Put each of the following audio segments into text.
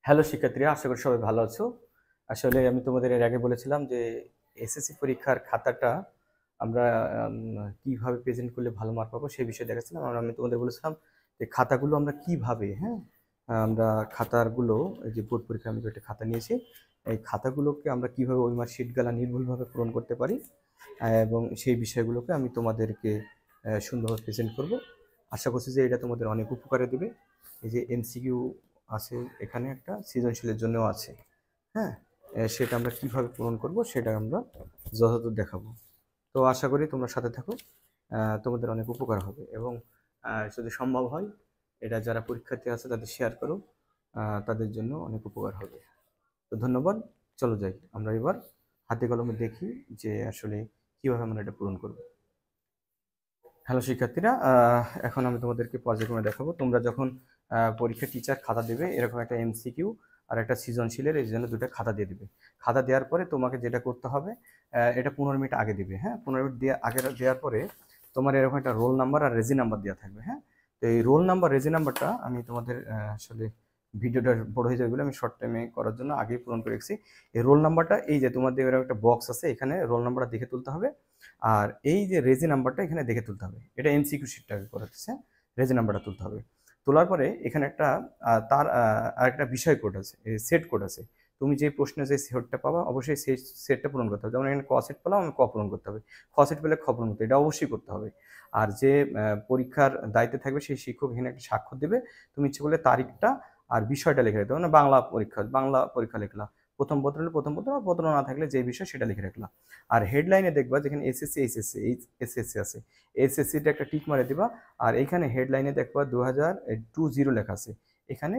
Hello শিক্ষার্থীরা, আশা করি সবাই ভালো আছো। আসলে আমি তোমাদের এর আগে বলেছিলাম যে এসএসসি পরীক্ষার খাতাটা আমরা কিভাবে প্রেজেন্ট করলে ভালো মার্ক পাবো সেই বিষয়ে দেখাচ্ছিলাম। আর আমি তোমাদের বলেছিলাম যে খাতাগুলো আমরা কিভাবে আমরা খাতাগুলো এই যে বোর্ড পরীক্ষা আমি একটা খাতা নিয়েছি, এই খাতাগুলোকে আমরা কিভাবে ওই মার্কশিটগুলো নির্ভুলভাবে পূরণ করতে পারি এবং সেই বিষয়গুলোকে আমি তোমাদেরকে সুন্দরভাবে প্রেজেন্ট করব। আশা করছি যে এটা তোমাদের অনেক উপকারে দেবে। এই যে এমসিকিউ আছে, এখানে একটা সৃজনশীলের জন্যও আছে। হ্যাঁ, সেটা আমরা কিভাবে পূরণ করব সেটা আমরা যথাযথ দেখাবো। তো আশা করি তোমরা সাথে থাকো, তোমাদের অনেক উপকার হবে এবং যদি সম্ভব হয় এটা যারা পরীক্ষার্থী আছে তাদের শেয়ার করো, তাদের জন্য অনেক উপকার হবে। তো ধন্যবাদ। চলো যাই আমরা এবার হাতে কলমে দেখি যে আসলে কিভাবে আমরা এটা পূরণ করব। হ্যালো শিক্ষার্থীরা, এখন আমি তোমাদেরকে পর্যায়ক্রমে দেখাবো। তোমরা যখন পরীক্ষা টিচার খাতা দেবে, এরকম একটা এমসিকিউ আর একটা সৃজনশীলের এই জন্য দুটো খাতা দিয়ে দিবে। খাতা দেওয়ার পরে তোমাকে যেটা করতে হবে, এটা 15 মিনিট আগে দিবে। হ্যাঁ, 15 মিনিট দিয়ে আগে দেওয়ার পরে তোমার এরকম একটা রোল নাম্বার আর রেজি নাম্বার দেওয়া থাকবে। হ্যাঁ, তো এই রোল নাম্বার রেজি নাম্বারটা আমি তোমাদের আসলে ভিডিওটা বড় হয়ে যাবে বলে আমি শর্ট টাইমে করার জন্য আগেই পূরণ করে রেখেছি। এই রোল নাম্বারটা, এই যে তোমাদের এরকম একটা বক্স আছে, এখানে রোল নাম্বারটা দেখে তুলতে হবে। আর এই যে রেজি নাম্বারটা এখানে দেখে তুলতে হবে। এটা এমসিকিউ শিটটাকে করাচ্ছে, রেজি নাম্বারটা তুলতে হবে। তোলার পরে এখানে একটা তার আরেকটা বিষয় কোড আছে, সেট কোড আছে। তুমি যে প্রশ্নে যে সেটটা পাবা অবশ্যই সেই সেটটা পূরণ করতে হবে। যেমন এখানে ক সেট পেলাম, আমি ক পূরণ করতে হবে। খ সেট পেলে খ পূরণ করতে হবে, এটা অবশ্যই করতে হবে। আর যে পরীক্ষার দায়িত্বে থাকবে সেই শিক্ষক এখানে একটা স্বাক্ষর দেবে। তুমি ইচ্ছে করলে তারিখটা আর বিষয়টা লিখে রাখতে হবে। না, বাংলা পরীক্ষা লিখলাম, প্রথম পত্র হলে প্রথম পত্র, আর পত্র না থাকলে যে বিষয় সেটা লিখে রাখলাম। আর হেডলাইনে দেখবা যেখানে এসএসসি আছে, এসএসসিটা একটা টিক মারে দিবা। আর এখানে হেডলাইনে দেখবা 2020 লেখা আছে, এখানে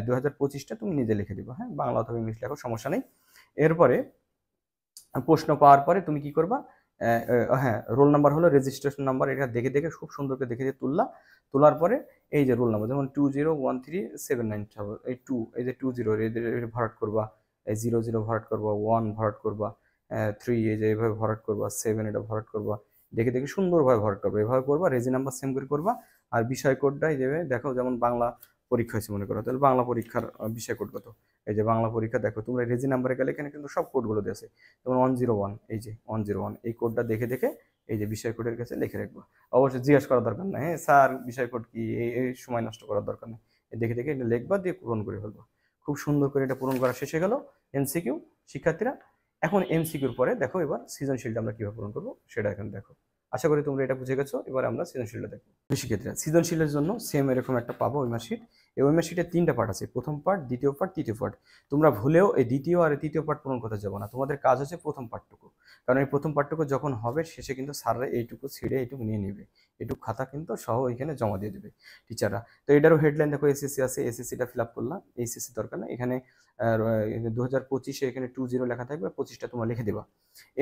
2025টা তুমি নিজে লিখে দিবা। হ্যাঁ, বাংলা অথবা ইংলিশ লেখো, সমস্যা নেই। এরপরে প্রশ্ন পাওয়ার পরে তুমি কি করবা, হ্যাঁ, রোল নাম্বার হলো রেজিস্ট্রেশন নাম্বার, এটা দেখে দেখে খুব সুন্দর করে দেখে দিয়ে তোলার পরে এই যে রোল নাম্বার, যেমন 201379, এই টু, এই যে 20 ভরাট করবা, এই 00 ভরাট করবা, 1 ভরাট করবা, 3 এই যে এইভাবে ভরাট করবা, 7 এটা ভরাট করবা, দেখে দেখে সুন্দরভাবে ভরাট করবা। এভাবে করবা, রেজি নাম্বার সেম করে করবা। আর বিষয় কোডটাই দেবে, দেখো যেমন বাংলা পরীক্ষা হয়েছে মনে করো, তাহলে বাংলা পরীক্ষার বিষয় কোড কত। এই যে বাংলা পরীক্ষা, দেখো তোমরা রেজি নাম্বারে গেলে এখানে কিন্তু সব কোডগুলো দিয়েছে। যেমন 101, এই যে 101, এই কোডটা দেখে দেখে এই যে বিষয় কোডের কাছে লিখে রাখবো। অবশ্যই জিজ্ঞাসা করার দরকার নেই, হ্যাঁ স্যার বিষয় কোড কি, এই সময় নষ্ট করার দরকার নেই। দেখে দেখে এটা লিখবা, দিয়ে পূরণ করে ফেলবো। খুব সুন্দর করে এটা পূরণ করা শেষ হয়ে গেল এমসিকিউ। শিক্ষার্থীরা, এখন এমসিকিউর পরে দেখো এবার সৃজনশীলটা আমরা কিভাবে পূরণ করবো সেটা এখন দেখো। আশা করি তোমরা এটা বুঝে গেছো। এবার আমরা সৃজনশীলটা দেখবো। শিক্ষার্থীরা, সৃজনশীলের জন্য সেম এরকম একটা পাবো ওয়েমার শিট। এই ওয়েমার শিটের 3টা পার্ট আছে, প্রথম পার্ট, দ্বিতীয় পার্ট, তৃতীয় পার্ট। তোমরা ভুলেও এই দ্বিতীয় আর তৃতীয় পার্ট পূরণ করতে যাবো না, তোমাদের কাজ হচ্ছে প্রথম পার্টটুকু। কারণ এই প্রথম পার্টটুকু যখন হবে শেষে কিন্তু স্যাররা এইটুকু ছিঁড়ে এইটুকু নিয়ে নেবে, এইটুকু খাতা কিন্তু সহ এখানে জমা দিয়ে দেবে টিচাররা। তো এটারও হেডলাইন দেখো, এসএসসি আছে, এসএসসিটা ফিল আপ করলাম, এইচএসসি দরকার না। এখানে 2025-এ এখানে 20 লেখা থাকবে, 25টা তোমরা লিখে দেবা।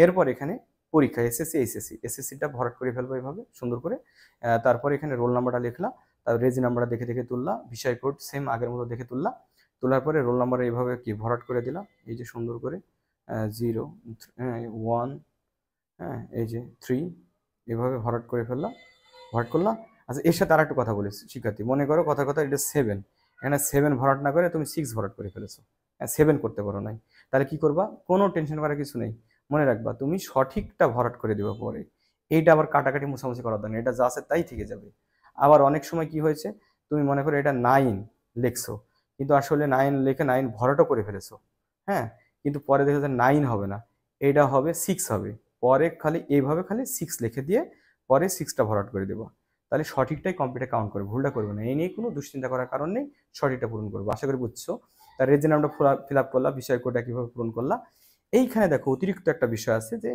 এরপর এখানে পরীক্ষা এসএসসি এইচএসসি, এসএসসিটা ভরাট করে ফেলবো এইভাবে সুন্দর করে। তারপর এখানে রোল নাম্বারটা লিখলা, তারপর রেজি নাম্বারটা দেখে দেখে তুললা, বিষয় কোড সেম আগের মতো দেখে তুললা। তোলার পরে রোল নাম্বার এইভাবে কি ভরাট করে দিলাম, এই যে সুন্দর করে 0, 1, হ্যাঁ এই যে 3, এভাবে ভরাট করে ফেললাম, ভরাট করলাম। আচ্ছা, এর সাথে আর একটু কথা বলি শিক্ষার্থী, মনে করো কথা কথা এটা 7, এখানে 7 ভরাট না করে তুমি 6 ভরাট করে ফেলেছো, 7 করতে পারো নাই, তাহলে কি করবা? কোনো টেনশন করার কিছু নেই। মনে রাখবা তুমি সঠিকটা ভরাট করে দেবা পরে, এইটা আবার কাটাকাটি মোছামুছি করার দরকার নেই, এটা যা আছে তাই থেকে যাবে। আবার অনেক সময় কি হয়েছে, তুমি মনে করো এটা 9 লিখছো, কিন্তু আসলে 9 লিখে 9 ভরাটও করে ফেলেছো। হ্যাঁ, কিন্তু পরে দেখো যে 9 হবে না, এইটা হবে 6 হবে। পরে খালি এইভাবে খালি 6 লিখে দিয়ে পরে 6টা ভরাট করে দেবো, তাহলে সঠিকটাই কম্পিউটার কাউন্ট করে, ভুলটা করবে না। এই নিয়ে কোনো দুশ্চিন্তা করার কারণ নেই, সঠিকটা পূরণ করবো। আশা করি বুঝছো। তার রেজি নামটা ফিল আপ করলা, বিষয় কোডটা কিভাবে পূরণ করলা। এইখানে দেখো অতিরিক্ত একটা বিষয় আছে, যে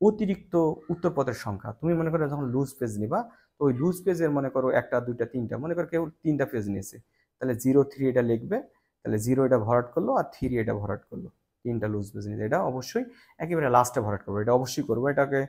অতিরিক্ত উত্তরপত্রের সংখ্যা। তুমি মনে করো যখন লুজ পেজ নিবা, তো ওই লুজ পেজের মনে করো 1টা 2টা 3টা, মনে করো কেউ 3টা পেজ নিয়েছে, তাহলে 03 এটা লিখবে, তাহলে 0 এটা ভরাট করলো আর 3 এটা ভরাট করলো। 3টা লুজ পেজ নিয়েছে, এটা অবশ্যই একেবারে লাস্টে ভরাট করবো, এটা অবশ্যই করবো, এটাকে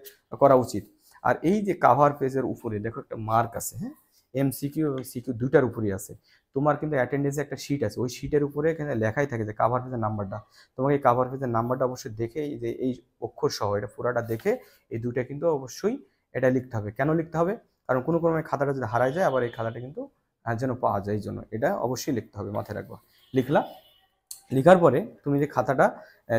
করা উচিত। আর এই যে কাভার পেজের উপরে দেখো একটা মার্ক আছে, হ্যাঁ, এমসিকিউ এবং সিকিউ দুটার উপরেই আছে। তোমার কিন্তু অ্যাটেন্ডেন্সে একটা শিট আছে, ওই শিটের উপরে এখানে লেখাই থাকে যে কাভার পেজের নাম্বারটা। তোমাকে এই কাভার পেজের নাম্বারটা অবশ্যই দেখে, এই যে এই অক্ষর সহ এটা পুরাটা দেখে এই দুইটা কিন্তু অবশ্যই এটা লিখতে হবে। কেন লিখতে হবে? কারণ কোনো ক্রমে খাতাটা যদি হারায় যায়, আবার এই খাতাটা কিন্তু যেন পাওয়া যায়, এই জন্য এটা অবশ্যই লিখতে হবে, মাথায় রাখবা। লিখলা, লেখার পরে তুমি যে খাতাটা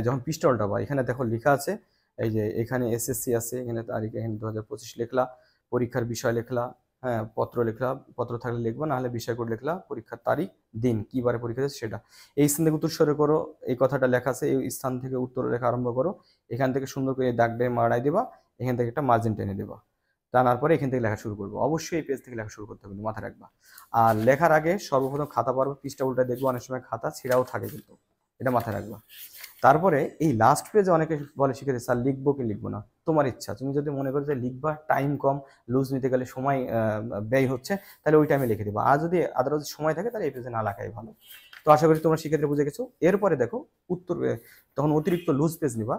যখন পৃষ্ঠা উল্টাবা, এখানে দেখো লেখা আছে, এই যে এখানে এসএসসি আছে, এখানে তারিখ, এখানে 2025 লিখলা, পরীক্ষার বিষয় লিখলা, হ্যাঁ পত্র লিখলা, পত্র থাকলে লিখবা, নাহলে বিষয় কোড লিখলা, পরীক্ষার তারিখ, দিন, কি বারে পরীক্ষা আছে সেটা। এই স্থান থেকে উত্তর সরে করো, এই কথাটা লেখা আছে, এই স্থান থেকে উত্তর লেখা আরম্ভ করো, এখান থেকে সুন্দর করে দাগটায় মারাই দেবা, এখান থেকে একটা মার্জিন টেনে দেবা, টানার পরে এখান থেকে লেখা শুরু করবো। অবশ্যই এই পেজ থেকে লেখা শুরু করতে হবে, মাথায় রাখবা। আর লেখার আগে সর্বপ্রথম খাতা পারবো, পৃষ্ঠা উল্টা দেখবো, অনেক সময় খাতা ছিঁড়াও থাকে কিন্তু, এটা মাথায় রাখবা। তারপরে এই লাস্ট পেজে অনেকে বলে শিখেছে স্যার লিখবো কি লিখবো না, তোমার ইচ্ছা। তুমি যদি মনে করো যে লিখবা, টাইম কম, লুজ নিতে গেলে সময় ব্যয় হচ্ছে, তাহলে ওই টাইমে লিখে দিবা। আর যদি আদারওয়াইজ সময় থাকে তাহলে এই পেজে না লেখাই ভালো। তো আশা করি তোমরা শিক্ষার্থী বুঝে গেছো। এরপরে দেখো উত্তর, তখন অতিরিক্ত লুজ পেজ নিবা,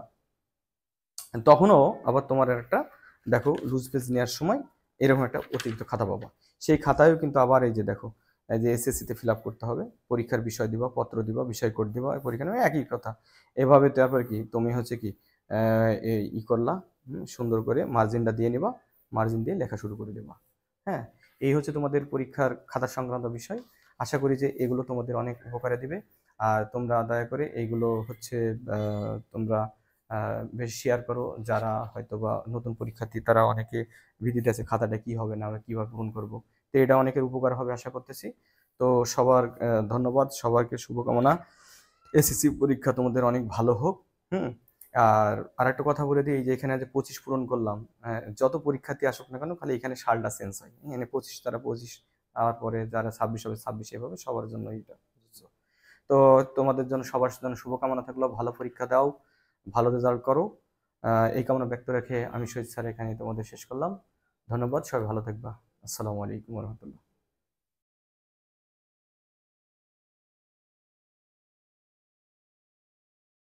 তখনও আবার তোমার একটা দেখো লুজ পেজ নেওয়ার সময় এরকম একটা অতিরিক্ত খাতা পাবা। সেই খাতায়ও কিন্তু আবার এই যে দেখো, এই যে এসএসসিতে ফিল আপ করতে হবে, পরীক্ষার বিষয় দিবা, পত্র দিবা, বিষয় কোড দিবা, পরীক্ষা নেবে, একই কথা। এভাবে তারপর কি তুমি হচ্ছে কি করলা, সুন্দর করে মার্জিনটা দিয়ে নিবা, মার্জিন দিয়ে লেখা শুরু করে দেবা। হ্যাঁ, এই হচ্ছে তোমাদের পরীক্ষার খাতা সংক্রান্ত বিষয়। আশা করি যে এগুলো তোমাদের অনেক উপকারে দিবে। আর তোমরা দয়া করে এইগুলো হচ্ছে তোমরা বেশি শেয়ার করো। যারা হয়তো বা নতুন পরীক্ষার্থী, তারা অনেকে ভিডিওতে আছে খাতাটা কি হবে না হবে, কিভাবে পূরণ করব। তো এটা অনেকের উপকার হবে আশা করতেছি। তো সবার ধন্যবাদ, সবাইকে শুভকামনা। এসএসসি পরীক্ষা তোমাদের অনেক ভালো হোক। হুম। আর আরেকটা কথা বলে দিই, এই যে এখানে যে 25 পূরণ করলাম, যত পরীক্ষার্থী আসুক না কেন, খালি এখানে সালটা চেঞ্জ হয়, এখানে 25 তারা 25, তারপরে যারা 26 হবে 26, এভাবে সবার জন্য এটা। তো তোমাদের জন্য, সবার জন্য শুভকামনা থাকলো, ভালো পরীক্ষা দাও, ভালো রেজাল্ট করো। এই কামনা ব্যক্ত রেখে আমি শহীদ স্যার এখানে তোমাদের শেষ করলাম। ধন্যবাদ, সবাই ভালো থাকবা। আসসালামু আলাইকুম রহমতুল্লাহ।